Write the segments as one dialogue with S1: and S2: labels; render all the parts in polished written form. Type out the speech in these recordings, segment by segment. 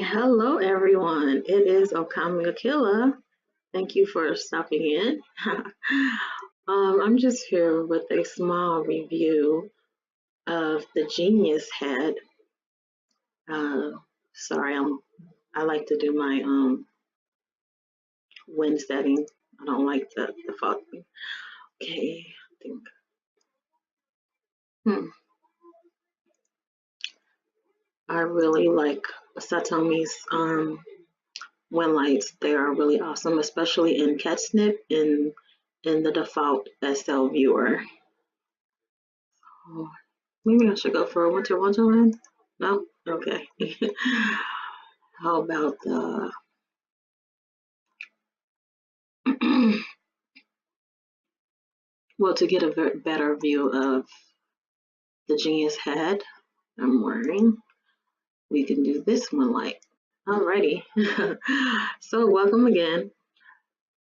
S1: Hello, everyone. It is Okami Akila. Thank you for stopping in. I'm just here with a small review of the Genius Head. Uh, sorry, I like to do my wind setting. I don't like the fog. Okay, I think. Hmm. I really like Satomi's wind lights. They are really awesome, especially in Catnip in the default SL viewer. Oh, maybe I should go for a winter wonderland. No? Okay. How about the well, to get a better view of the Genius head I'm wearing, we can do this one light. Alrighty. So welcome again.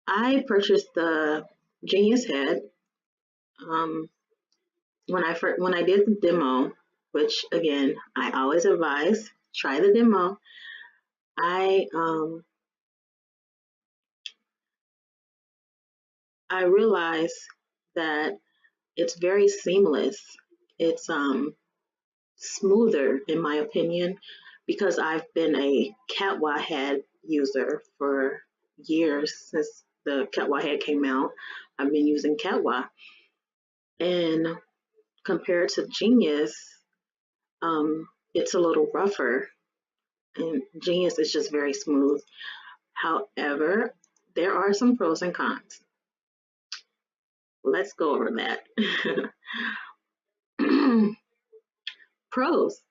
S1: I purchased the Genius head um, when I did the demo, which again I always advise try the demo. I I realized that it's very seamless. It's smoother in my opinion because I've been a Catwa head user for years since the Catwa head came out. I've been using Catwa, and compared to Genius, it's a little rougher, and Genius is just very smooth. However, there are some pros and cons. Let's go over that. Pros.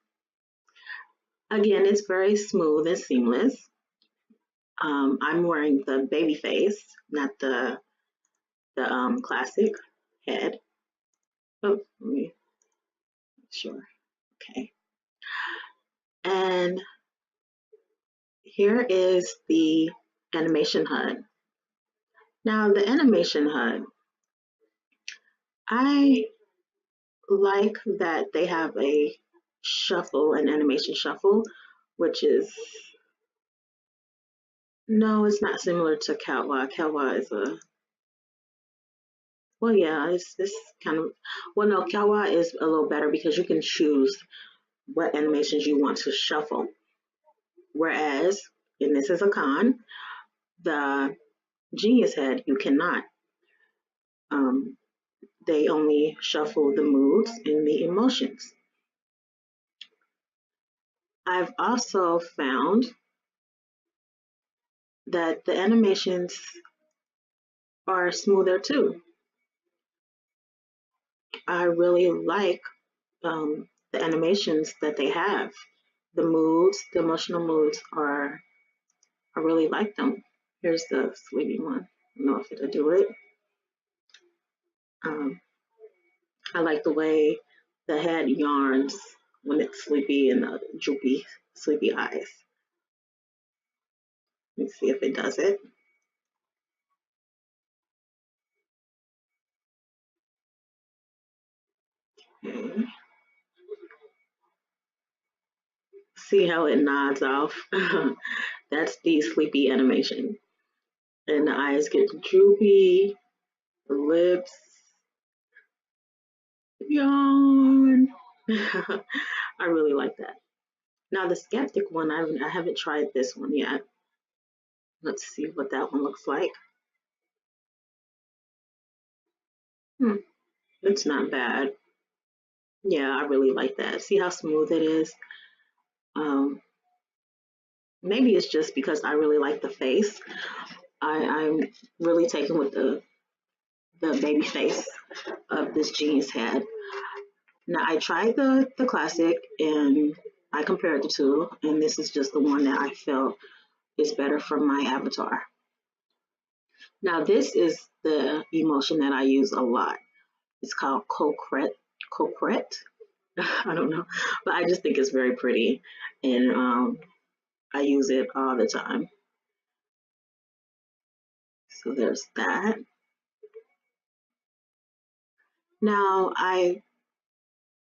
S1: Again, it's very smooth and seamless. I'm wearing the baby face, not the classic head. Oh, let me make sure. Okay. And here is the animation HUD. Now the animation HUD, I like that they have a shuffle, an animation shuffle, which is no, it's not similar to Catwa. Catwa is a well, yeah, it's kind of well, no, Catwa is a little better because you can choose what animations you want to shuffle. Whereas, and this is a con, the Genius head, you cannot. Um, they only shuffle the moods and the emotions. I've also found that the animations are smoother too. I really like the animations that they have. The moods, the emotional moods are, I really like them. Here's the sleepy one. I don't know if it'll do it. Um, I like the way the head yarns when it's sleepy and the droopy, sleepy eyes. Let me see if it does it. Okay. See how it nods off? That's the sleepy animation. And the eyes get droopy, the lips yawn. I really like that. Now the skeptic one, I haven't tried this one yet. Let's see what that one looks like. Hmm, it's not bad. Yeah, I really like that. See how smooth it is? Um, maybe it's just because I really like the face. I'm really taken with the baby face of this Genius head. Now I tried the classic and I compared the two, and this is just the one that I felt is better for my avatar. Now this is the emotion that I use a lot. It's called coquette. Coquette. I don't know, but I just think it's very pretty, and I use it all the time. So there's that. Now I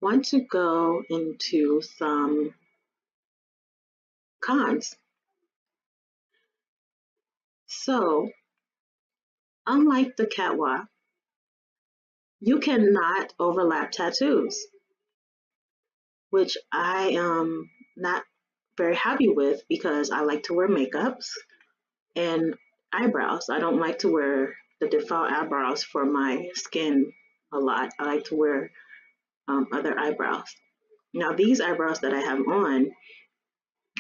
S1: want to go into some cons. So, unlike the catwalk, you cannot overlap tattoos, which I am not very happy with because I like to wear makeups and eyebrows. I don't like to wear the default eyebrows for my skin a lot. I like to wear other eyebrows. Now, these eyebrows that I have on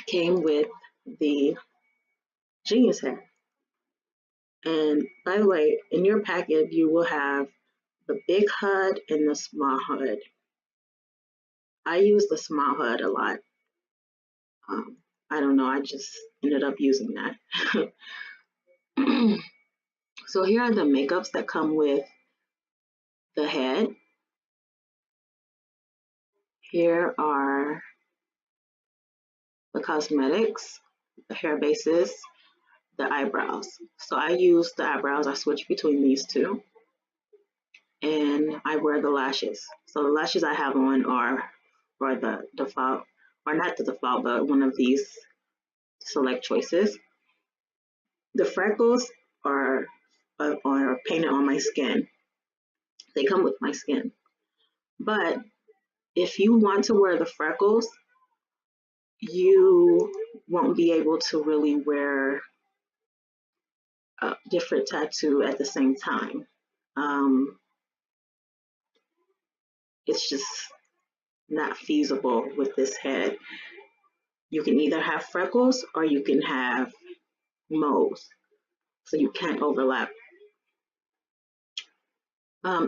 S1: came with the Genius hair. And by the way, in your packet, you will have the big HUD and the small HUD. I use the small HUD a lot. I don't know, I just ended up using that. So here are the makeups that come with the head. Here are the cosmetics, the hair bases, the eyebrows. So I use the eyebrows, I switch between these two, and I wear the lashes. So the lashes I have on are for the default, or not the default, but one of these select choices. The freckles are painted on my skin. They come with my skin. But if you want to wear the freckles, you won't be able to really wear a different tattoo at the same time. Um, it's just not feasible with this head. You can either have freckles or you can have moles, so you can't overlap.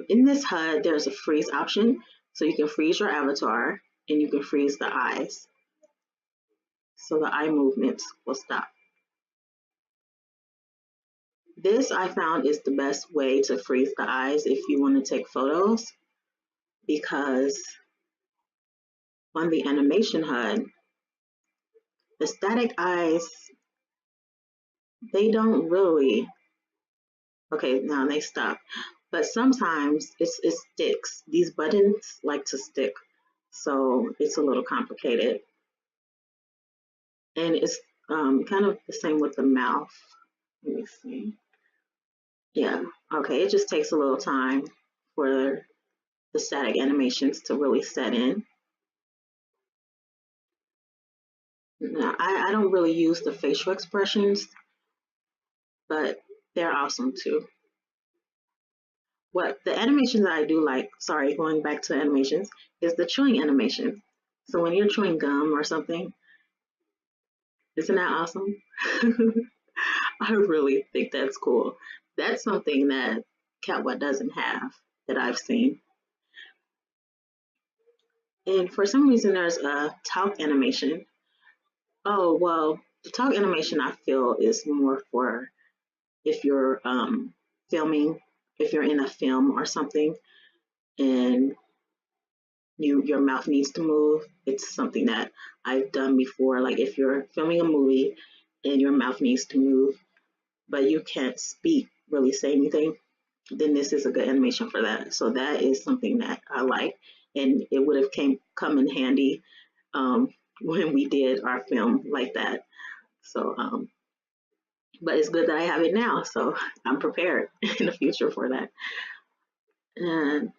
S1: In this HUD, there's a freeze option, so you can freeze your avatar and you can freeze the eyes, so the eye movements will stop. This I found is the best way to freeze the eyes if you want to take photos, because on the animation HUD, the static eyes, they don't really, okay, now they stop. But sometimes it sticks. These buttons like to stick, so it's a little complicated. And it's kind of the same with the mouth. Let me see. Yeah, okay, it just takes a little time for the static animations to really set in. Now, I don't really use the facial expressions, but they're awesome too. What the animations that I do like, sorry, going back to animations, is the chewing animation. So when you're chewing gum or something, isn't that awesome? I really think that's cool. That's something that Catwa doesn't have that I've seen. And for some reason, there's a talk animation. Oh, well, the talk animation I feel is more for if you're filming, if you're in a film or something, and your mouth needs to move. It's something that I've done before. Like if you're filming a movie and your mouth needs to move, but you can't speak, really say anything, then this is a good animation for that. So that is something that I like, and it would have come in handy when we did our film like that. So, but it's good that I have it now, so I'm prepared in the future for that. And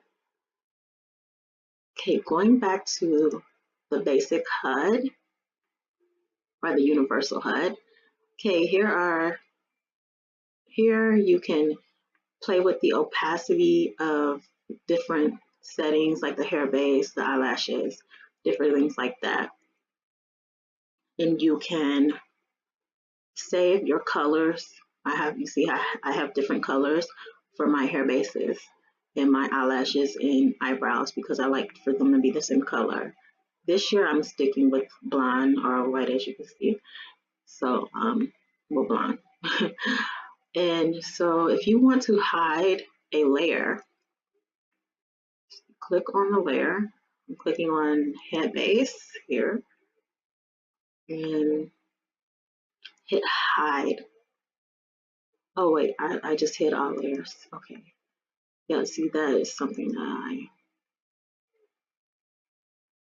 S1: okay, going back to the basic HUD or the universal HUD. Okay, here you can play with the opacity of different settings like the hair base, the eyelashes, different things like that. And you can save your colors. I have different colors for my hair bases and my eyelashes and eyebrows because I like for them to be the same color. This year I'm sticking with blonde or white, as you can see. So, well, blonde. And so if you want to hide a layer, click on the layer. I'm clicking on head base here and hit hide. Oh wait, I just hid all layers. Okay. Yeah, see, that is something that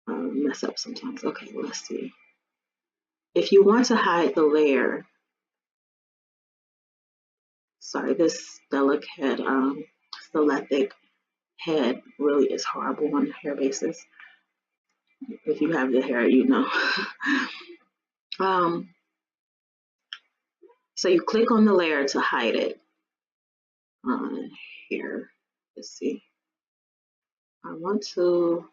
S1: I mess up sometimes. Okay, let's see. If you want to hide the layer, Sorry, this delicate stylistic head really is horrible on a hair basis. If you have the hair, you know. um, so you click on the layer to hide it. Here, let's see. I want to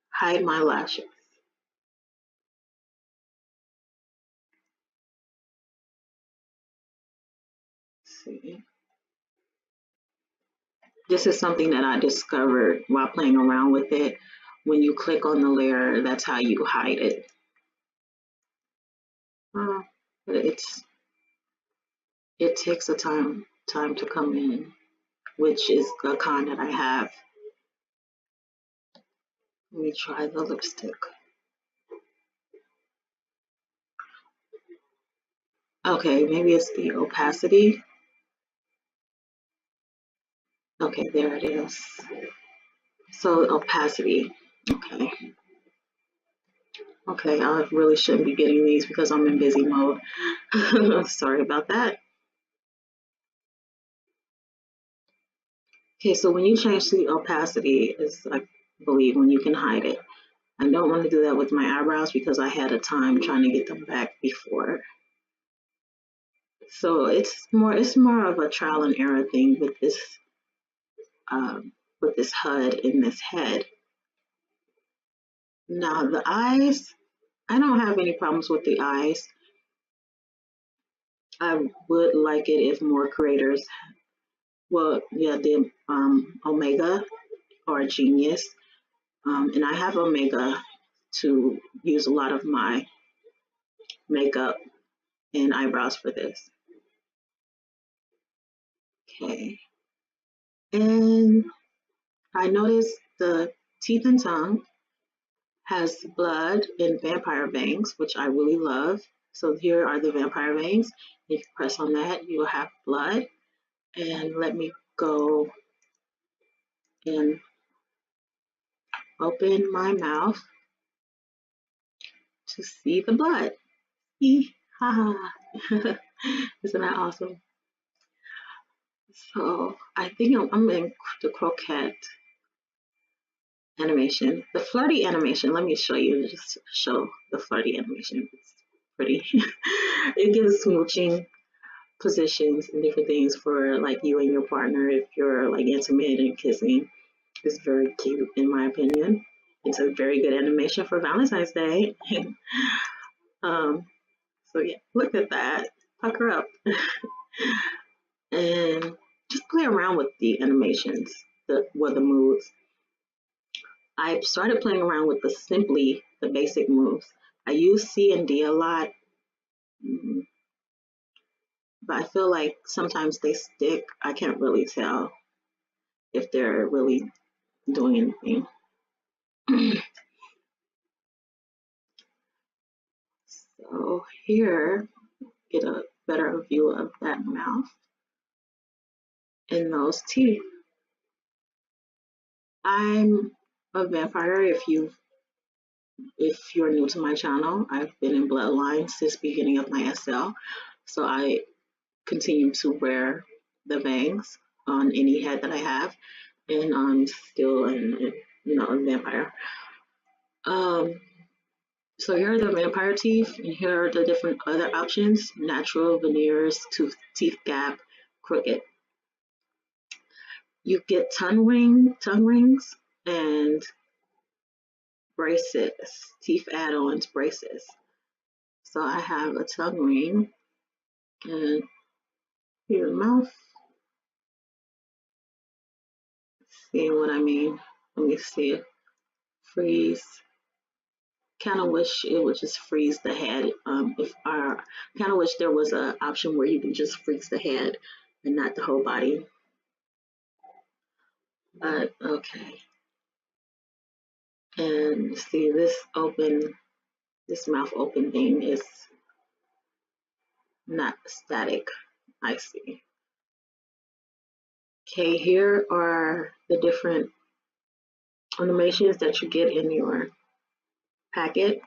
S1: hide my lashes. Let's see. This is something that I discovered while playing around with it. When you click on the layer, that's how you hide it. But it takes a time to come in, which is a con that I have. Let me try the lipstick. Okay, maybe it's the opacity. Okay, there it is. So opacity. Okay. Okay, I really shouldn't be getting these because I'm in busy mode. Sorry about that. Okay, so when you change the opacity, is I believe when you can hide it. I don't want to do that with my eyebrows because I had a time trying to get them back before. So it's more of a trial and error thing with this HUD in this head. Now the eyes, I don't have any problems with the eyes. I would like it if more creators, well, yeah, the Omega or Genius, and I have Omega to use a lot of my makeup and eyebrows for this. Okay, and I noticed the teeth and tongue has blood and vampire veins, which I really love. So here are the vampire veins. If you press on that, you will have blood. And let me go and open my mouth to see the blood. Ha ha. Isn't that awesome? So I think I'm in the croquette animation. The flirty animation, let me show you, just show the flirty animation. It's pretty. It gives smooching positions and different things for like you and your partner if you're like intimate and kissing. It's very cute in my opinion. It's a very good animation for Valentine's Day. um, so yeah, look at that. Pucker up. And just play around with the animations, the moves. I started playing around with the basic moves. I use C and D a lot, mm, but I feel like sometimes they stick. I can't really tell if they're really doing anything. So here, get a better view of that mouth and those teeth. I'm a vampire. If you're new to my channel, I've been in Bloodline since beginning of my SL. So I continue to wear the bangs on any head that I have, and I'm still a vampire. Um, so here are the vampire teeth, and here are the different other options: natural, veneers, teeth gap, crooked. You get tongue rings, and braces, teeth add-ons, braces. So I have a tongue ring, and your mouth. See what I mean? Let me see. Freeze. Kind of wish it would just freeze the head. If I kind of wish there was an option where you can just freeze the head and not the whole body. But okay. And see this mouth open thing is not static. I see. Okay, here are the different animations that you get in your packet.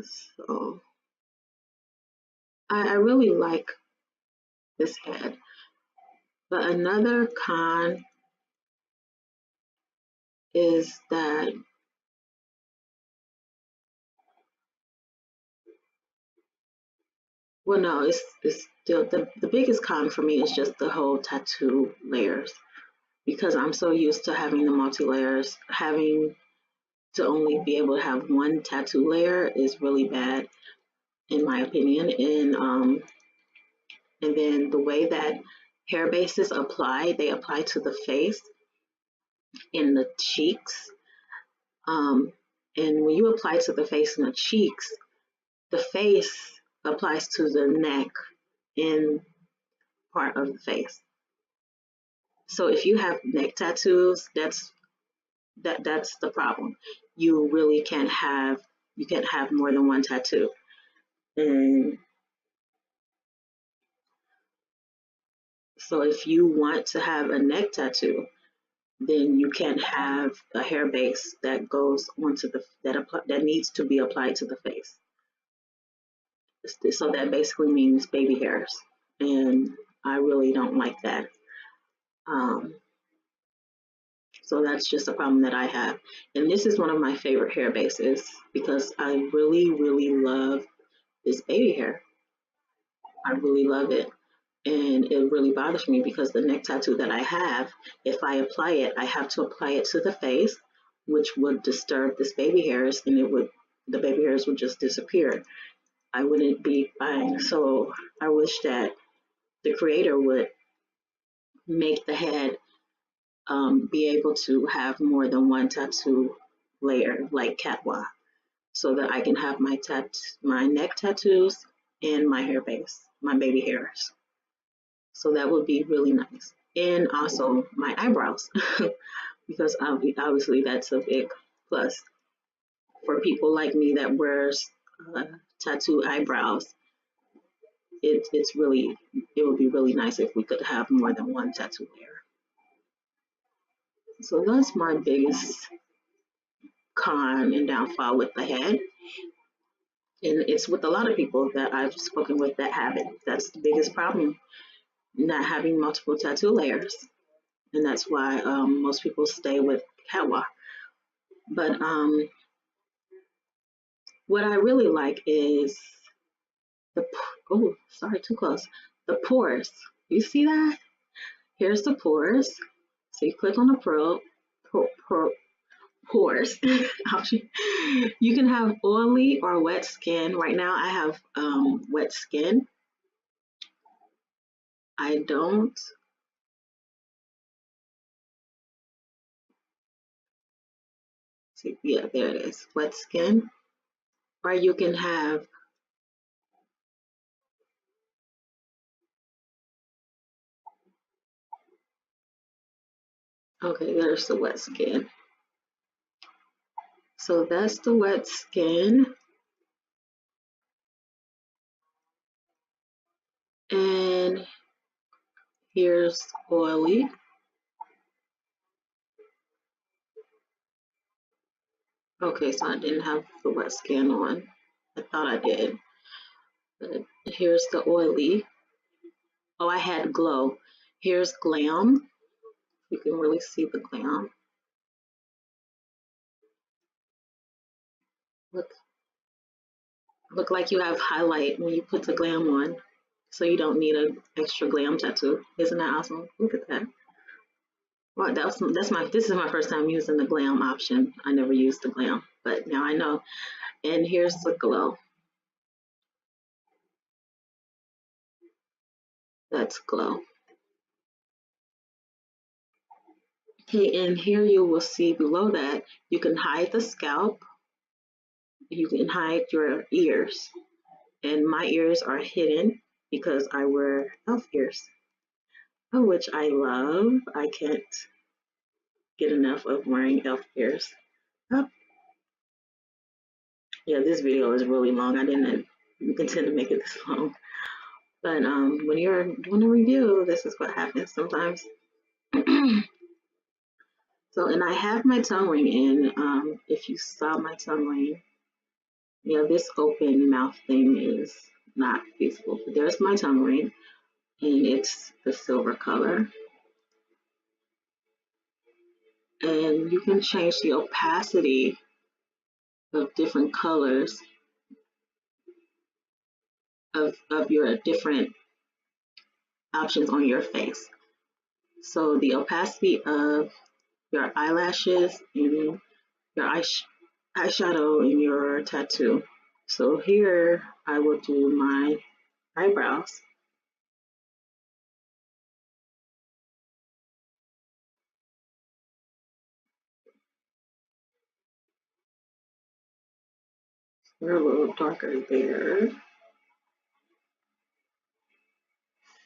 S1: So I really like this head. But another con is that, well, no, it's still the biggest con for me is just the whole tattoo layers because I'm so used to having the multi layers. Having to only be able to have one tattoo layer is really bad in my opinion. And then the way that hair bases apply, they apply to the face and the cheeks. Um, and when you apply to the face and the cheeks, the face applies to the neck and part of the face. So if you have neck tattoos, that's the problem. You really can't have more than one tattoo. And so if you want to have a neck tattoo, then you can't have a hair base that goes onto that needs to be applied to the face. So that basically means baby hairs, and I really don't like that. Um, so that's just a problem that I have. And this is one of my favorite hair bases because I really, really love this baby hair. I really love it. And it really bothers me because the neck tattoo that I have, if I apply it, I have to apply it to the face, which would disturb this baby hairs, and the baby hairs would just disappear. I wouldn't be fine. So I wish that the creator would make the head be able to have more than one tattoo layer, like Catwa, so that I can have my neck tattoos and my hair base, my baby hairs. So that would be really nice. And also my eyebrows, because obviously that's a big plus for people like me that wears tattoo eyebrows. It would be really nice if we could have more than one tattoo layer. So that's my biggest con and downfall with the head. And it's with a lot of people that I've spoken with that have it. That's the biggest problem, not having multiple tattoo layers. And that's why most people stay with Catwalk. But what I really like is the oh, sorry, too close. The pores. You see that? Here's the pores. So you click on the pores option. You can have oily or wet skin. Right now, I have wet skin. I don't. See, yeah, there it is. Wet skin. Or you can have. Okay, there's the wet skin. So that's the wet skin. And here's oily. Okay, so I didn't have the wet skin on. I thought I did. But here's the oily. Oh, I had glow. Here's glam. You can really see the glam. Look, look like you have highlight when you put the glam on. So you don't need an extra glam tattoo. Isn't that awesome? Look at that. Well, this is my first time using the glam option. I never used the glam, but now I know. And here's the glow. That's glow. Okay, and here you will see below that you can hide the scalp. You can hide your ears. And my ears are hidden because I wear elf ears, which I love. I can't get enough of wearing elf ears. Oh, yeah, this video is really long. I didn't intend to make it this long. But when you're doing a review, this is what happens sometimes. So, and I have my tongue ring in. If you saw my tongue ring, yeah, this open mouth thing is not feasible. But there's my tongue ring, and it's the silver color. And you can change the opacity of different colors of your different options on your face. So the opacity of your eyelashes and your eyeshadow and your tattoo. So here I will do my eyebrows. They're a little darker there.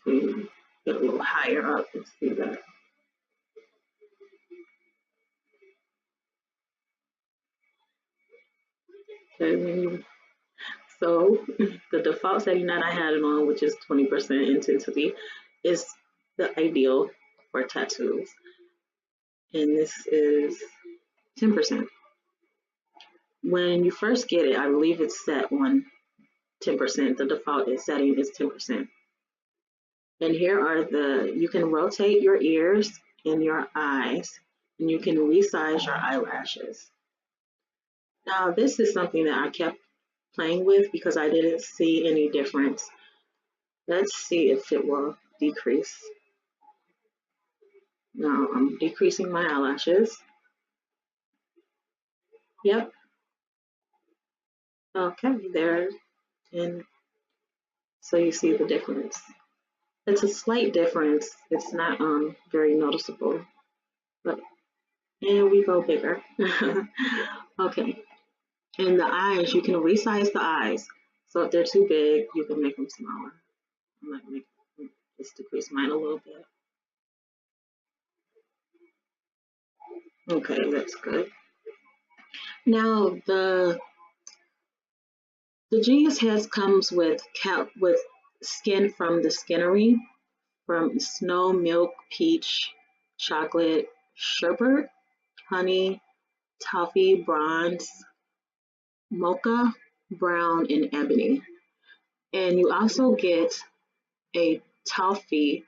S1: See, get a little higher up and see that. Okay, so the default setting that I had it on, which is 20% intensity, is the ideal for tattoos. And this is 10%. When you first get it, I believe it's set on 10%. The default setting is 10%. And here are you can rotate your ears and your eyes, and you can resize your eyelashes. Now, this is something that I kept playing with because I didn't see any difference. Let's see if it will decrease. Now, I'm decreasing my eyelashes. Yep. Okay, there. And so you see the difference. It's a slight difference. It's not very noticeable. But and we go bigger. Okay. And the eyes, you can resize the eyes. So if they're too big, you can make them smaller. I might make just decrease mine a little bit. Okay, that's good. Now the Genius Heads comes with skin from the Skinnery, from snow, milk, peach, chocolate, sherbet, honey, toffee, bronze, mocha, brown, and ebony. And you also get a toffee.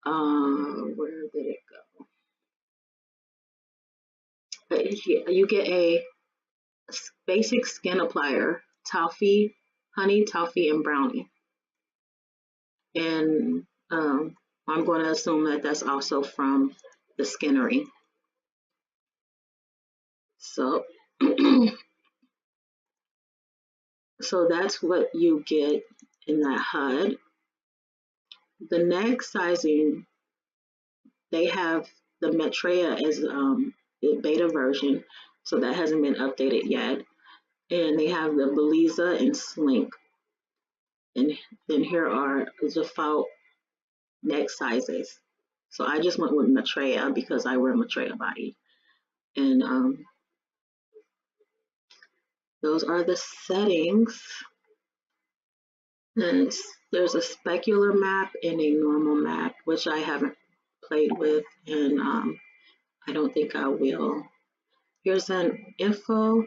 S1: Where did it go? You get a basic skin applier, toffee, honey, toffee, and brownie. And I'm going to assume that that's also from the Skinnery. So, so that's what you get in that HUD. The next sizing, they have the Maitreya as the beta version, so that hasn't been updated yet. And they have the Beliza and Slink. And then here are the default neck sizes. So I just went with Maitreya because I wear Maitreya body. And those are the settings. And there's a specular map and a normal map, which I haven't played with, and I don't think I will. Here's an info.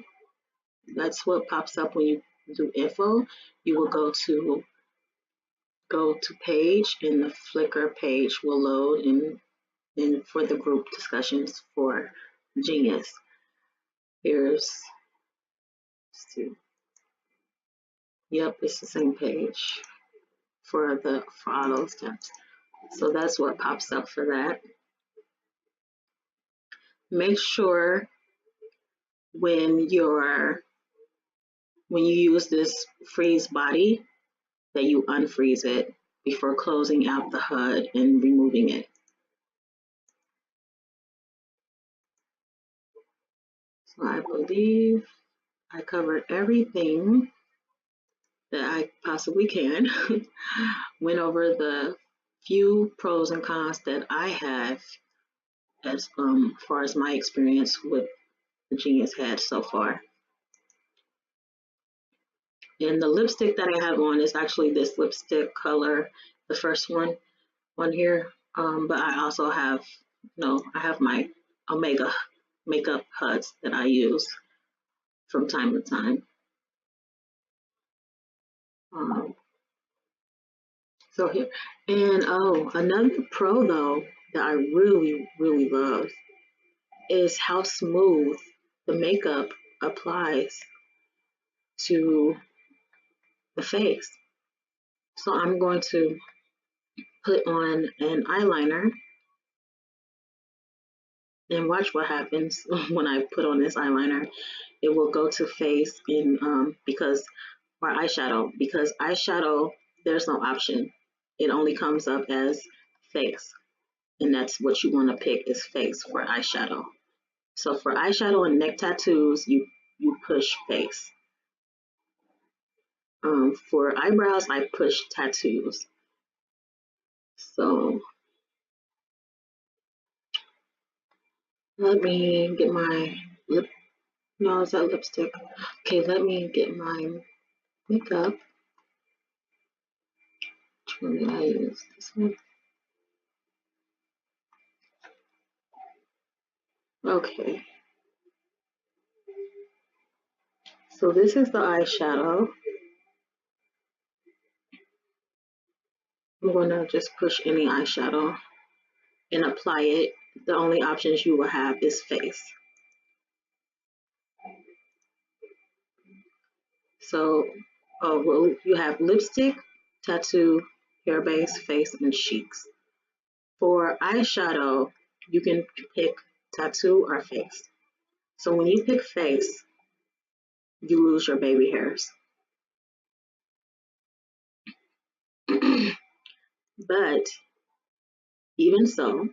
S1: That's what pops up when you do info. You will go to page, and the Flickr page will load, and for the group discussions for Genius. Here's, yep, it's the same page for all those tabs. So that's what pops up for that. Make sure when you use this freeze body that you unfreeze it before closing out the HUD and removing it. So I believe I covered everything that I possibly can. Went over the few pros and cons that I have as far as my experience with the Genius Head so far. And the lipstick that I have on is actually this lipstick color, the first one on here. But I also have, I have my Omega makeup HUDs that I use from time to time. So here, and oh, another pro though that I really, really love is how smooth the makeup applies to the face. So I'm going to put on an eyeliner and watch what happens when I put on this eyeliner. It will go to face in because or eyeshadow because eyeshadow there's no option. It only comes up as face, and that's what you want to pick is face for eyeshadow. So for eyeshadow and neck tattoos, you push face. For eyebrows, I push tattoos. So let me get my lip. No, is that lipstick? Okay, let me get my makeup. Which one did I use? This one. Okay. So this is the eyeshadow. I'm going to just push any eyeshadow and apply it. The only options you will have is face. So, well, you have lipstick, tattoo, hair base, face, and cheeks. For eyeshadow, you can pick tattoo or face. So when you pick face, you lose your baby hairs. But even so,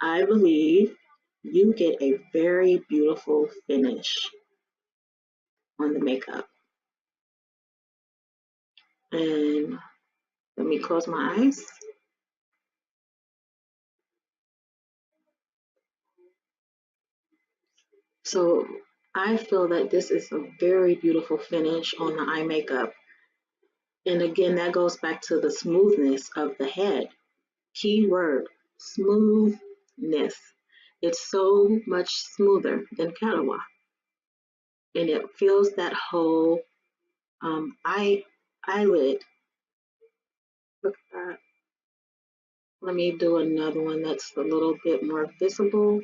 S1: I believe you get a very beautiful finish on the makeup. And let me close my eyes. So I feel that this is a very beautiful finish on the eye makeup. And again, that goes back to the smoothness of the head. Key word, smoothness. It's so much smoother than Katawa. And it fills that whole eyelid. Look at that. Let me do another one that's a little bit more visible.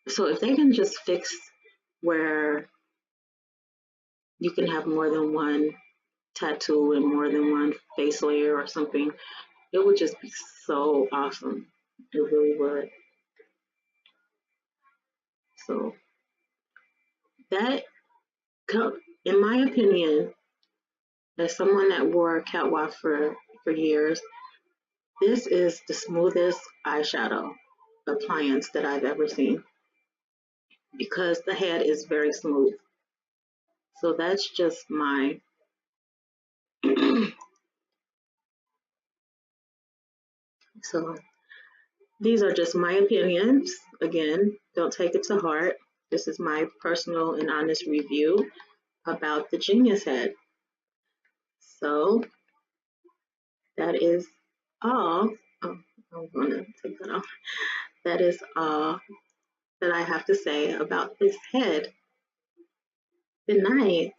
S1: So if they can just fix where you can have more than one tattoo and more than one face layer or something, it would just be so awesome. It really would. So that, in my opinion, as someone that wore catwalk for years, this is the smoothest eyeshadow appliance that I've ever seen because the head is very smooth. So that's just my so these are just my opinions. Again, don't take it to heart. This is my personal and honest review about the Genius Head. So that is all. Oh, I'm gonna take that off. That is all that I have to say about this head. Good night.